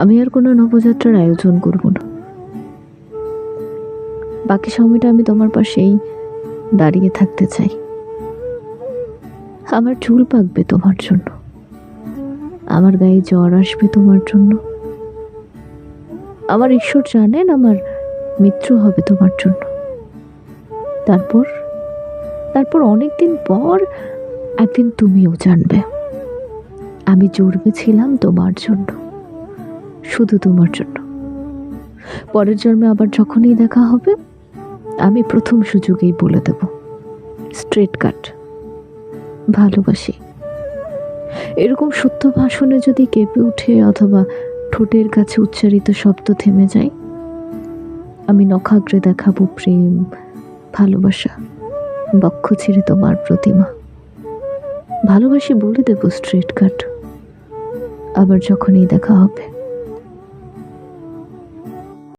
আমি আর কোনো নবযাত্রার আয়োজন করব না। বাকি সময়টা আমি তোমার পাশেই দাঁড়িয়ে থাকতে চাই। আমার চুল পাকবে তোমার জন্য, আমার গায়ে জ্বর আসবে তোমার জন্য, আমার ঈশ্বর জানেন আমার মৃত্যু হবে তোমার জন্য। তারপর তারপর অনেকদিন পর একদিন তুমিও জানবে আমি জন্মেছিলাম তোমার জন্য, শুধু তোমার জন্য। পরের জন্মে আবার যখনই দেখা হবে আমি প্রথম সুযোগেই বলে দেব, স্ট্রেট কাট, ভালোবাসি। এরকম সত্য ভাষণে যদি কেঁপে উঠে অথবা ঠোঁটের কাছে উচ্চারিত শব্দ থেমে যায়, আমি নখাগ্রে দেখাবো প্রেম, ভালোবাসা, বক্ষ ছিঁড়ে তোমার প্রতিমা। ভালোবাসি বলে দেব স্ট্রেট কাট, আবার যখনই দেখা হবে।